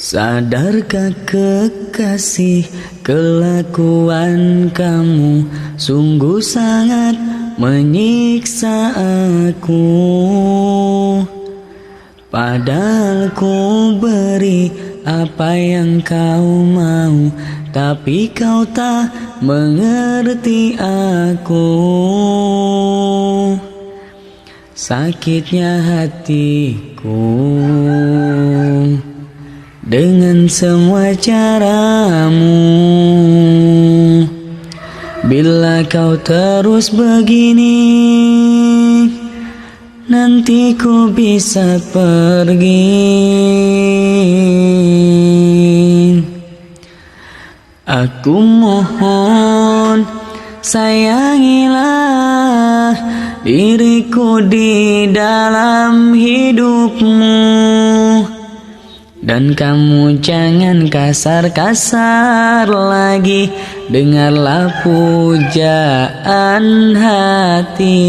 Sadarkah kekasih, kelakuan kamu sungguh sangat menyiksa aku. Padahal ku beri apa yang kau mau, tapi kau tak mengerti aku. Sakitnya hatiku dengan semua caramu. Bila kau terus begini, nanti ku bisa pergi. Aku mohon sayangilah diriku di dalam hidupmu. Dan kamu jangan kasar-kasar lagi, dengarlah pujaan hati.